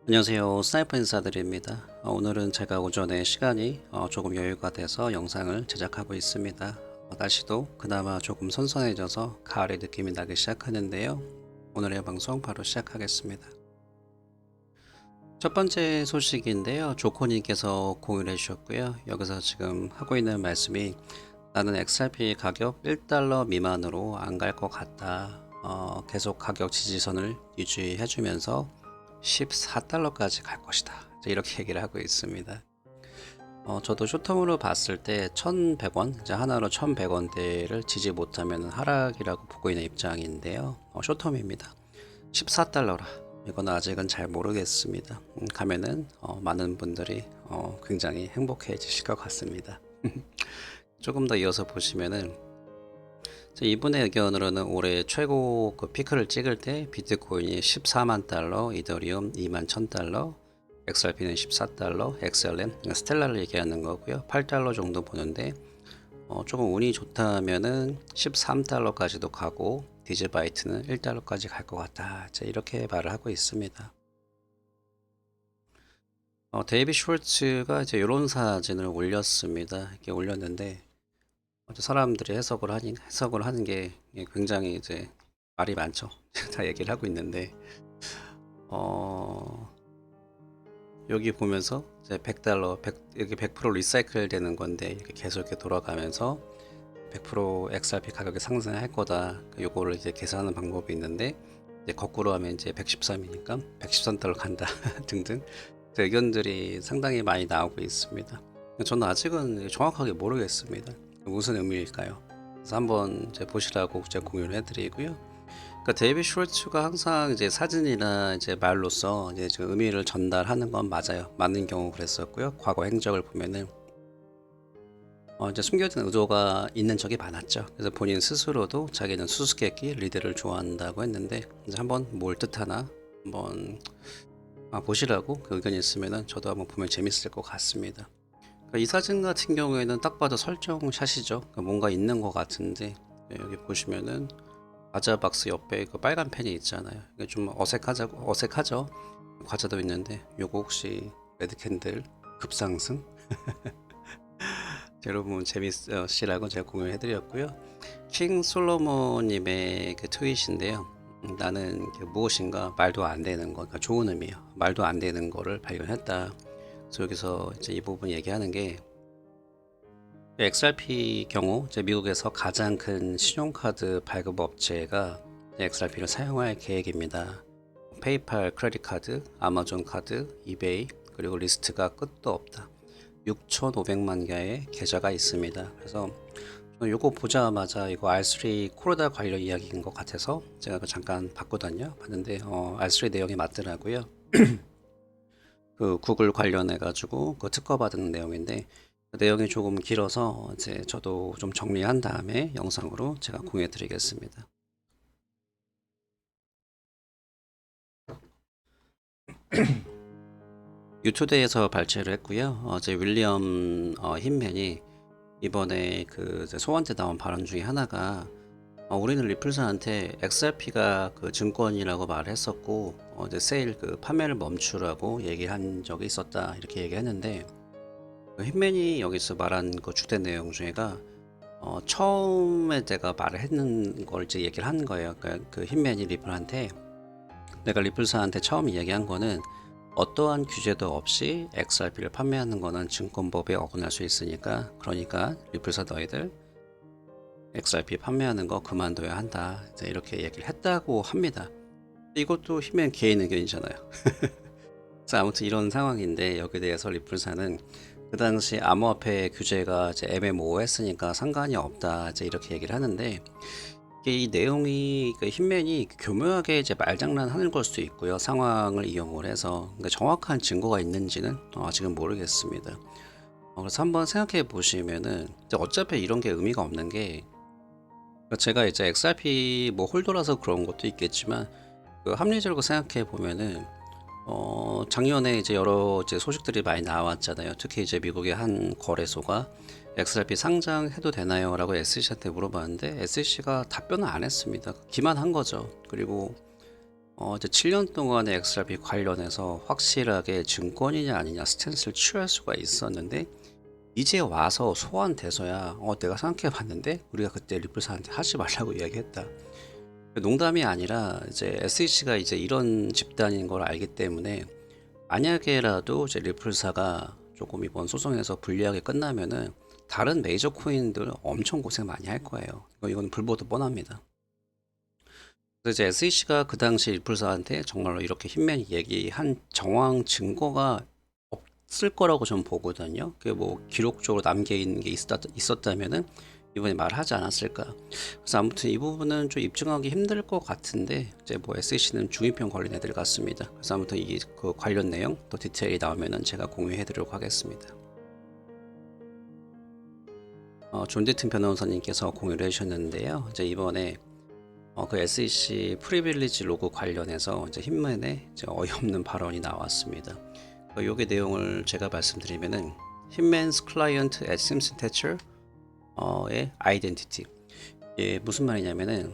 안녕하세요. 스나이퍼 인사드립니다. 오늘은 제가 오전에 시간이 조금 여유가 돼서 영상을 제작하고 있습니다. 날씨도 그나마 조금 선선해져서 가을의 느낌이 나기 시작하는데요. 오늘의 방송 바로 시작하겠습니다. 첫 번째 소식인데요. 조코님께서 공유해 주셨고요. 여기서 지금 하고 있는 말씀이 나는 XRP 가격 1달러 미만으로 안 갈 것 같다. 계속 가격 지지선을 유지해 주면서 14달러까지 갈 것이다. 이렇게 얘기를 하고 있습니다. 저도 쇼텀으로 봤을 때 1100원, 이제 하나로 1100원대를 지지 못하면 하락이라고 보고 있는 입장인데요. 쇼텀입니다. 14달러라. 이건 아직은 잘 모르겠습니다. 가면은 많은 분들이 굉장히 행복해지실 것 같습니다. 조금 더 이어서 보시면은 이분의 의견으로는 올해 최고 그 피크를 찍을 때 비트코인이 14만 달러, 이더리움 2만 1000달러, XRP는 14달러, XLM, 스텔라를 얘기하는 거고요. 8달러 정도 보는데 조금 운이 좋다면은 13달러까지도 가고 디지바이트는 1달러까지 갈 것 같다. 이렇게 말을 하고 있습니다. 데이비 슈월츠가 이제 이런 사진을 올렸습니다. 이렇게 올렸는데 사람들이 해석을 하는 게 굉장히 이제 말이 많죠. 다 얘기를 하고 있는데 여기 보면서 이제 100달러, 여기 100% 리사이클 되는 건데 이렇게 계속 이렇게 돌아가면서 100% XRP 가격이 상승할 거다. 요거를 이제 계산하는 방법이 있는데 이제 거꾸로 하면 이제 113이니까 113달러 간다 등등 의견들이 상당히 많이 나오고 있습니다. 저는 아직은 정확하게 모르겠습니다. 무슨 의미일까요? 그래서 한번 이제 보시라고 제가 공유를 해드리고요. 그러니까 데이비 슈월츠가 항상 이제 사진이나 이제 말로써 이제 그 의미를 전달하는 건 맞아요. 맞는 경우 그랬었고요. 과거 행적을 보면은 이제 숨겨진 의도가 있는 적이 많았죠. 그래서 본인 스스로도 자기는 수수께끼 리드를 좋아한다고 했는데 이제 한번 뭘 뜻하나 한번 보시라고 그 의견이 있으면은 저도 한번 보면 재밌을 것 같습니다. 이 사진 같은 경우에는 딱 봐도 설정샷이죠. 뭔가 있는 것 같은데 여기 보시면은 과자박스 옆에 그 빨간 펜이 있잖아요. 이게 좀 어색하죠. 과자도 있는데 요거 혹시 레드캔들 급상승? 여러분 재밌으시라고 제가 공유해드렸고요. 킹 솔로몬님의 그 트윗인데요. 나는 무엇인가 말도 안 되는 거, 그러니까 좋은 의미예요. 말도 안 되는 거를 발견했다. 그래서 여기서 이제 이 부분 얘기하는 게 XRP 경우 이제 미국에서 가장 큰 신용카드 발급 업체가 XRP를 사용할 계획입니다. 페이팔 크레딧 카드, 아마존 카드, 이베이 그리고 리스트가 끝도 없다. 6,500만 개의 계좌가 있습니다. 그래서 저는 이거 보자마자 이거 R3 코로나 관련 이야기인 것 같아서 제가 잠깐 봤거든요. 봤는데 R3 내용이 맞더라고요. 그 구글 관련해 가지고 그 특허 받은 내용인데 그 내용이 조금 길어서 이제 저도 좀 정리한 다음에 영상으로 제가 공유해 드리겠습니다. 유투데이에서 발췌를 했고요. 어제 윌리엄 힌맨이 이번에 그 소환때 나온 발언 중에 하나가 우리는 리플사한테 XRP가 그 증권이라고 말을 했었고 이제 세일 그 판매를 멈추라고 얘기한 적이 있었다 이렇게 얘기했는데 그 힌맨이 여기서 말한 그 주된 내용 중에가 처음에 내가 말을 했는 걸 이제 얘기를 한 거예요. 그러니까 그 힌맨이 리플한테 내가 리플사한테 처음 이야기한 거는 어떠한 규제도 없이 XRP를 판매하는 거는 증권법에 어긋날 수 있으니까 그러니까 리플사 너희들 XRP 판매하는 거 그만둬야 한다. 이렇게 얘기를 했다고 합니다. 이것도 힘의 개인 의견이잖아요. 그래서 아무튼 이런 상황인데 여기에 대해서 리플사는 그 당시 암호화폐 규제가 이제 애매모호했으니까 상관이 없다. 이렇게 얘기를 하는데 이게 이 내용이 그 힘맨이 교묘하게 이제 말장난하는 걸 수도 있고요. 상황을 이용을 해서 그러니까 정확한 증거가 있는지는 아직은 모르겠습니다. 그래서 한번 생각해 보시면은 이제 어차피 이런 게 의미가 없는 게 제가 이제 XRP 뭐 홀더라서 그런 것도 있겠지만 그 합리적으로 생각해 보면은 작년에 이제 여러 이제 소식들이 많이 나왔잖아요. 특히 이제 미국의 한 거래소가 XRP 상장해도 되나요? 라고 SEC한테 물어봤는데 SEC가 답변을 안 했습니다. 기만한 거죠. 그리고 이제 7년 동안의 XRP 관련해서 확실하게 증권이냐 아니냐 스탠스를 취할 수가 있었는데 이제 와서 소환돼서야 내가 생각해 봤는데 우리가 그때 리플사한테 하지 말라고 이야기했다. 농담이 아니라 이제 SEC가 이제 이런 집단인 걸 알기 때문에 만약에라도 이제 리플사가 조금 이번 소송에서 불리하게 끝나면은 다른 메이저 코인들 엄청 고생 많이 할 거예요. 이건 불보듯 뻔합니다. 그래서 이제 SEC가 그 당시 리플사한테 정말로 이렇게 힘맨이 얘기한 정황 증거가 없을 거라고 저는 보거든요. 그게 뭐 기록적으로 남겨 있는 게 있었다면은 이번에 말하지 않았을까. 그래서 아무튼 이 부분은 좀 입증하기 힘들 것 같은데 이제 뭐 SEC는 중이병 걸린 애들 같습니다. 그래서 아무튼 이 그 관련 내용 또 디테일이 나오면은 제가 공유해드리도록 하겠습니다. 존디튼 변호사님께서 공유를 해주셨는데요. 이제 이번에 그 SEC 프리빌리지 로그 관련해서 이제 힘맨의 이제 어이없는 발언이 나왔습니다. 요게 내용을 제가 말씀드리면은 힘맨's client at Simpson Thatcher의 아이덴티티. 이게 무슨 말이냐면은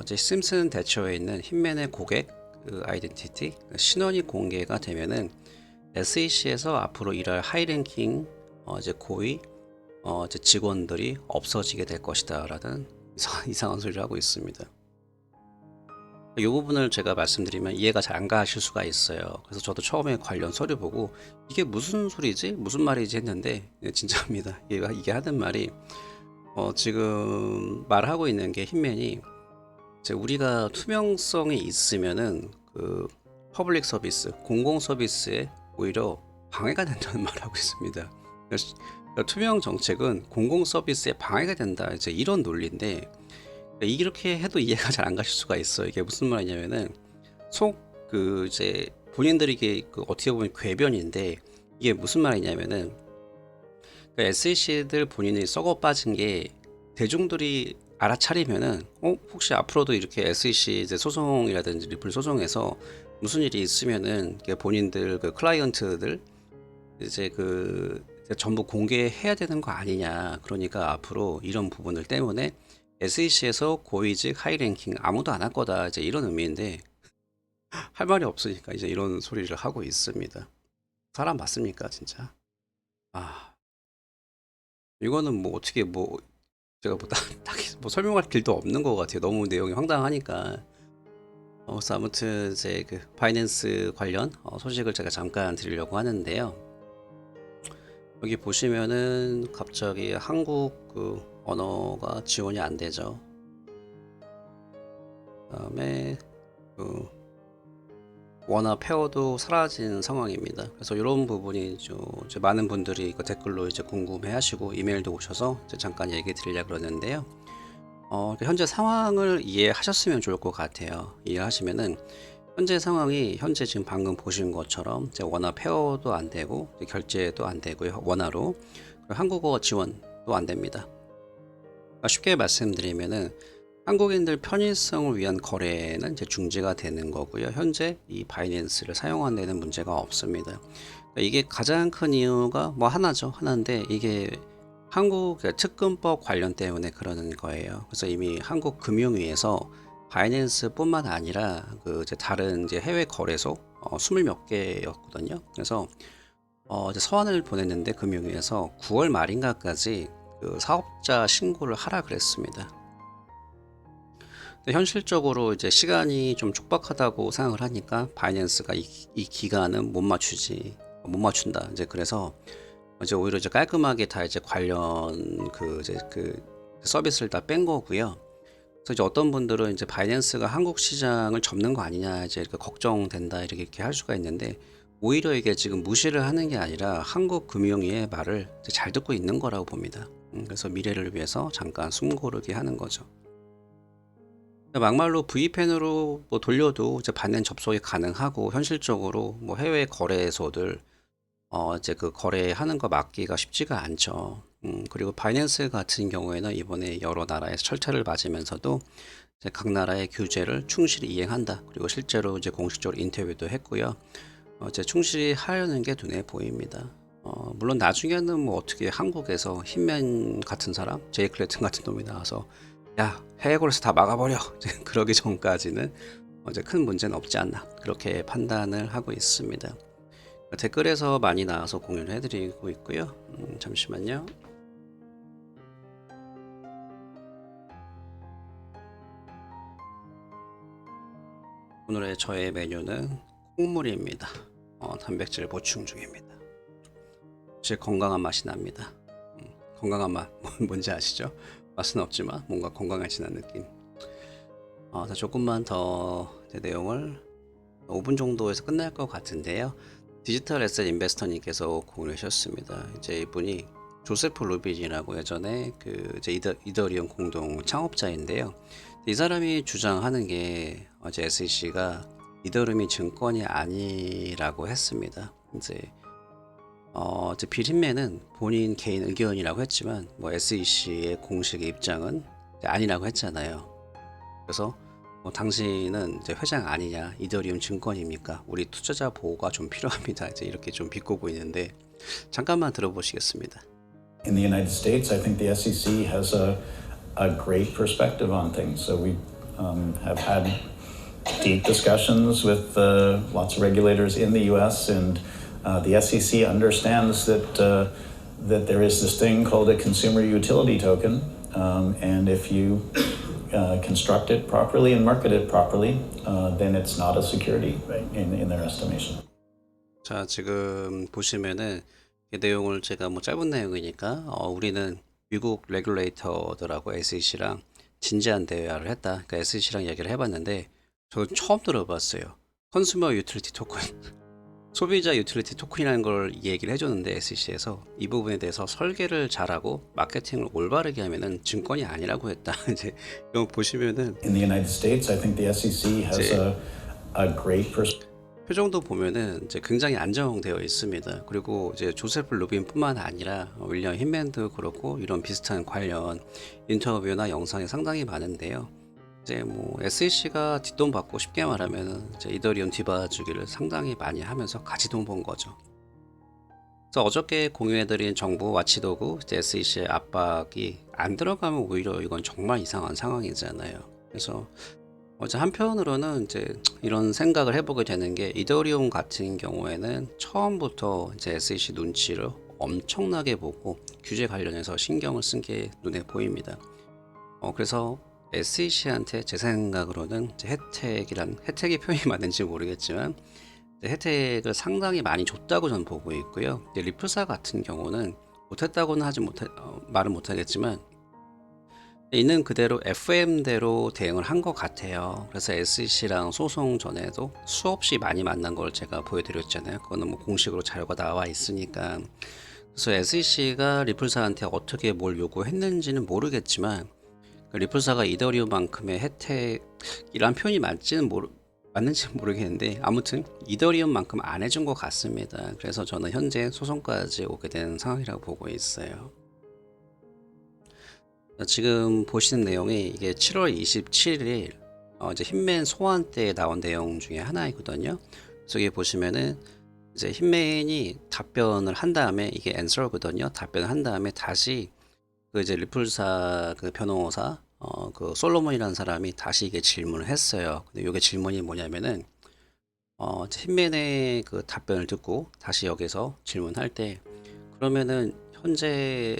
이제 심슨 대처에 있는 힘맨의 고객 그 아이덴티티 신원이 공개가 되면은 SEC에서 앞으로 일할 하이랭킹 이제 고위 이제 직원들이 없어지게 될 것이다라는 이상한 소리를 하고 있습니다. 이 부분을 제가 말씀드리면 이해가 잘 안 가실 수가 있어요. 그래서 저도 처음에 관련 서류 보고 이게 무슨 소리지? 무슨 말이지? 했는데 진짜입니다. 이게 하는 말이 지금 말하고 있는 게 힘맨이 이제 우리가 투명성이 있으면은 그 퍼블릭 서비스, 공공 서비스에 오히려 방해가 된다는 말을 하고 있습니다. 그러니까 투명 정책은 공공 서비스에 방해가 된다. 이제 이런 논리인데 이렇게 해도 이해가 잘 안 가실 수가 있어요. 이게 무슨 말이냐면은 그 이제 본인들이 이게 그 어떻게 보면 궤변인데 이게 무슨 말이냐면은 그 SEC들 본인이 썩어 빠진 게 대중들이 알아차리면은 혹시 앞으로도 이렇게 SEC 이제 소송이라든지 리플 소송에서 무슨 일이 있으면은 본인들 그 클라이언트들 이제 그 이제 전부 공개해야 되는 거 아니냐. 그러니까 앞으로 이런 부분들 때문에 SEC에서 고위직 하이랭킹 아무도 안 할 거다. 이제 이런 의미인데 할 말이 없으니까 이제 이런 소리를 하고 있습니다. 사람 맞습니까, 진짜? 아, 이거는 뭐 어떻게 뭐 제가 뭐 딱히 뭐 설명할 길도 없는 것 같아요. 너무 내용이 황당하니까. 그래서 아무튼 이제 그 바이낸스 관련 소식을 제가 잠깐 드리려고 하는데요. 여기 보시면은 갑자기 한국 그 언어가 지원이 안 되죠. 그다음에 그 원화 페어도 사라진 상황입니다. 그래서 이런 부분이 이제 많은 분들이 그 댓글로 이제 궁금해하시고 이메일도 오셔서 이제 잠깐 얘기 드리려 그러는데요. 현재 상황을 이해하셨으면 좋을 것 같아요. 이해하시면은 현재 상황이 현재 지금 방금 보신 것처럼 이제 원화 페어도 안 되고 결제도 안 되고요. 원화로 한국어 지원도 안 됩니다. 그러니까 쉽게 말씀드리면은 한국인들 편의성을 위한 거래는 이제 중지가 되는 거고요. 현재 이 바이낸스를 사용하는 데는 문제가 없습니다. 그러니까 이게 가장 큰 이유가 뭐 하나인데 이게 한국 특근법 관련 때문에 그러는 거예요. 그래서 이미 한국금융위에서 바이낸스뿐만 아니라 그 이제 다른 이제 해외 거래소 20몇 개였거든요. 그래서 이제 서한을 보냈는데 금융위에서 9월 말인가까지 그 사업자 신고를 하라 그랬습니다. 근데 현실적으로 이제 시간이 좀 촉박하다고 생각을 하니까 바이낸스가 이 기간은 못 맞춘다. 이제 그래서 이제 오히려 이제 깔끔하게 다 이제 관련 그 이제 그 서비스를 다 뺀 거고요. 그래서 이제 어떤 분들은 이제 바이낸스가 한국 시장을 접는 거 아니냐 이제 이렇게 걱정된다 이렇게 할 수가 있는데 오히려 이게 지금 무시를 하는 게 아니라 한국 금융위의 말을 잘 듣고 있는 거라고 봅니다. 그래서 미래를 위해서 잠깐 숨 고르게 하는 거죠. 막말로 V펜으로 뭐 돌려도 이제 받는 접속이 가능하고 현실적으로 뭐 해외 거래소들 이제 그 거래하는 거 막기가 쉽지가 않죠. 그리고 바이낸스 같은 경우에는 이번에 여러 나라에서 철퇴를 맞으면서도 이제 각 나라의 규제를 충실히 이행한다. 그리고 실제로 이제 공식적으로 인터뷰도 했고요. 이제 충실히 하려는 게 눈에 보입니다. 물론 나중에는 뭐 어떻게 한국에서 힘맨 같은 사람, 제이 클래튼 같은 놈이 나와서 야 해외 거래소 다 막아버려 그러기 전까지는 이제 큰 문제는 없지 않나 그렇게 판단을 하고 있습니다. 댓글에서 많이 나와서 공유를 해드리고 있고요. 잠시만요. 오늘의 저의 메뉴는 콩물입니다. 단백질 보충 중입니다. 제 건강한 맛이 납니다. 건강한 맛 뭔지 아시죠? 맛은 없지만 뭔가 건강해지는 느낌. 조금만 더 내용을 5분 정도에서 끝날 것 같은데요. 디지털 에셋 인베스터님께서 공유해 주셨습니다. 이제 이분이 조세프 루빈이라고 예전에 이제 이더리움 공동 창업자인데요. 이 사람이 주장하는 게 어제 SEC가 이더리움이 증권이 아니라고 했습니다. 이제 빌 힌맨은 본인 개인 의견이라고 했지만 SEC의 공식 입장은 아니라고 했잖아요. 그래서 당신은 이제 회장 아니냐, 이더리움 증권입니까? 우리 투자자 보호가 좀 필요합니다. 이제 이렇게 좀 비꼬고 있는데 잠깐만 들어보시겠습니다. In the United States, I think the SEC has a great perspective on things. So we have had deep discussions with lots of regulators in the U.S. and the SEC understands that there is this thing called a consumer utility token, and if you construct it properly and market it properly, then it's not a security, right, in their estimation. 자, 지금 보시면은 이 내용을 제가 짧은 내용이니까 우리는 미국 레귤레이터들하고 SEC랑 진지한 대화를 했다. 그러니까 SEC랑 얘기를 해봤는데 저 처음 들어봤어요. 컨슈머 유틸리티 토큰, 소비자 유틸리티 토큰이라는 걸 얘기를 해줬는데 SEC에서 이 부분에 대해서 설계를 잘하고 마케팅을 올바르게 하면은 증권이 아니라고 했다. 이제 이거 보시면은 In the United States, I think the SEC has a great perspective. 표정도 보면은 이제 굉장히 안정되어 있습니다. 그리고 이제 조세프 루빈뿐만 아니라 윌리엄 힌맨도 그렇고 이런 비슷한 관련 인터뷰나 영상이 상당히 많은데요. 이제 SEC가 뒷돈 받고 쉽게 말하면 이제 이더리움 뒤봐주기를 상당히 많이 하면서 같이 돈 번 거죠. 그래서 어저께 공유해드린 정부 와치도구 SEC의 압박이 안 들어가면 오히려 이건 정말 이상한 상황이잖아요. 그래서 한편으로는 이제 이런 생각을 해보게 되는 게 이더리움 같은 경우에는 처음부터 이제 SEC 눈치를 엄청나게 보고 규제 관련해서 신경을 쓴 게 눈에 보입니다. 그래서 SEC한테 제 생각으로는 이제 혜택이 표현이 맞는지 모르겠지만 혜택을 상당히 많이 줬다고 저는 보고 있고요. 리플사 같은 경우는 못했다고는 말은 못하겠지만 있는 그대로 FM대로 대응을 한 것 같아요. 그래서 SEC랑 소송 전에도 수없이 많이 만난 걸 제가 보여드렸잖아요. 그거는 공식으로 자료가 나와 있으니까. 그래서 SEC가 리플사한테 어떻게 뭘 요구했는지는 모르겠지만 리플사가 이더리움만큼의 혜택이란 표현이 맞는지 모르겠는데 아무튼 이더리움만큼 안 해준 것 같습니다. 그래서 저는 현재 소송까지 오게 된 상황이라고 보고 있어요. 지금 보시는 내용이 이게 7월 27일 이제 힌맨 소환 때 나온 내용 중에 하나이거든요. 그래서 여기 보시면은 이제 힌맨이 답변을 한 다음에 이게 answer거든요. 답변을 한 다음에 다시 이제 리플사 변호사 솔로몬이라는 사람이 다시 이게 질문을 했어요. 근데 이게 질문이 뭐냐면은 힌맨의 답변을 듣고 다시 여기서 질문할 때 그러면은 현재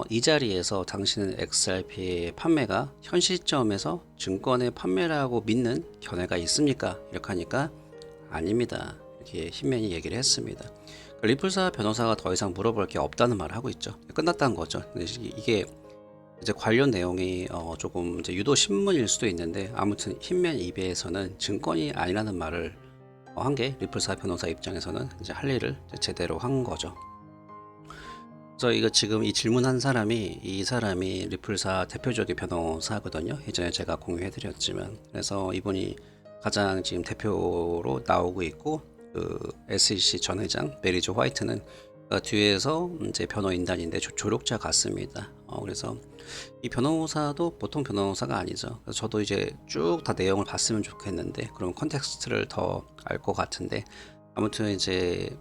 이 자리에서 당신은 XRP의 판매가 현 시점에서 증권의 판매라고 믿는 견해가 있습니까? 이렇게 하니까 아닙니다. 이렇게 힌맨이 얘기를 했습니다. 리플사 변호사가 더 이상 물어볼 게 없다는 말을 하고 있죠. 끝났다는 거죠. 이게 이제 관련 내용이 조금 이제 유도 신문일 수도 있는데 아무튼 힌맨 입에서는 증권이 아니라는 말을 한 게 리플사 변호사 입장에서는 이제 할 일을 제대로 한 거죠. 그래서 이거 지금 이 질문한 사람이 리플사 대표적인 변호사거든요. 예전에 제가 공유해드렸지만 그래서 이분이 가장 지금 대표로 나오고 있고 SEC 전 회장 메리 조 화이트는 뒤에서 이제 변호인단인데 조력자 같습니다. 그래서 이 변호사도 보통 변호사가 아니죠. 그래서 저도 이제 쭉 다 내용을 봤으면 좋겠는데 그럼 컨텍스트를 더 알 것 같은데 아무튼 이제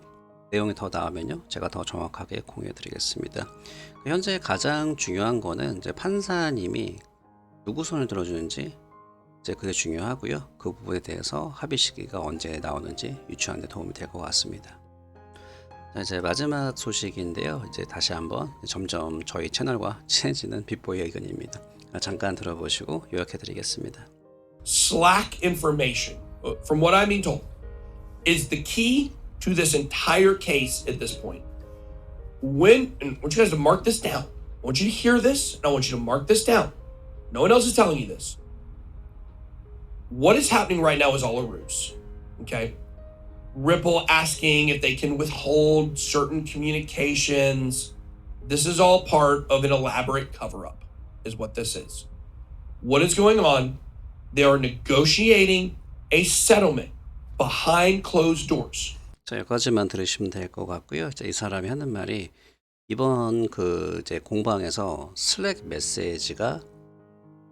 내용이 더 나오면요 제가 더 정확하게 공유해 드리겠습니다. 현재 가장 중요한 거는 이제 판사님이 누구 손을 들어주는지 이제 그게 중요하고요. 그 부분에 대해서 합의 시기가 언제 나오는지 유추하는 데 도움이 될 것 같습니다. 자, 이제 마지막 소식인데요. 이제 다시 한번 점점 저희 채널과 친해지는 빅보이의 의견입니다. 잠깐 들어보시고 요약해 드리겠습니다. Slack information, from what I'm being told, is the key to this entire case at this point. And I want you guys to mark this down. I want you to hear this, and I want you to mark this down. No one else is telling you this. What is happening right now is all a ruse, okay? Ripple asking if they can withhold certain communications. This is all part of an elaborate cover-up, is what this is. What is going on? They are negotiating a settlement behind closed doors. 자, 여기까지만 들으시면 될 것 같고요. 이 사람이 하는 말이 이번 그 이제 공방에서 슬랙 메시지가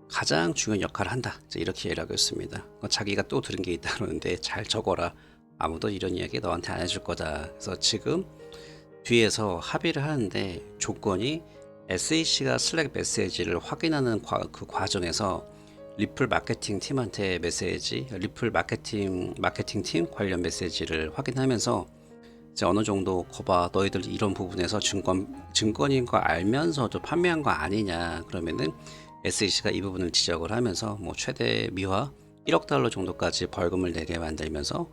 가장 중요한 역할을 한다. 이렇게 얘기하고 있습니다. 자기가 또 들은 게 있다 그러는데 잘 적어라. 아무도 이런 이야기 너한테 안 해줄 거다. 그래서 지금 뒤에서 합의를 하는데 조건이 SEC가 슬랙 메시지를 확인하는 그 과정에서 리플 마케팅 팀한테 리플 마케팅 팀 관련 메시지를 확인하면서 이제 어느 정도 거봐 너희들 이런 부분에서 증권인 거 알면서도 판매한 거 아니냐 그러면은 SEC가 이 부분을 지적을 하면서 뭐 최대 미화 1억 달러 정도까지 벌금을 내게 만들면서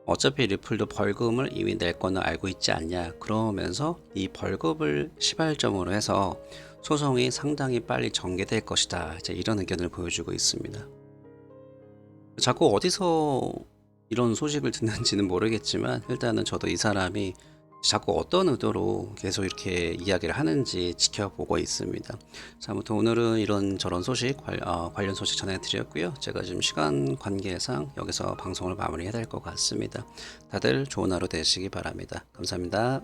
어차피 리플도 벌금을 이미 낼 거는 알고 있지 않냐 그러면서 이 벌금을 시발점으로 해서 소송이 상당히 빨리 전개될 것이다. 이제 이런 의견을 보여주고 있습니다. 자꾸 어디서 이런 소식을 듣는지는 모르겠지만 일단은 저도 이 사람이 자꾸 어떤 의도로 계속 이렇게 이야기를 하는지 지켜보고 있습니다. 자, 아무튼 오늘은 이런 저런 소식 관련 소식 전해드렸고요. 제가 지금 시간 관계상 여기서 방송을 마무리해야 될 것 같습니다. 다들 좋은 하루 되시기 바랍니다. 감사합니다.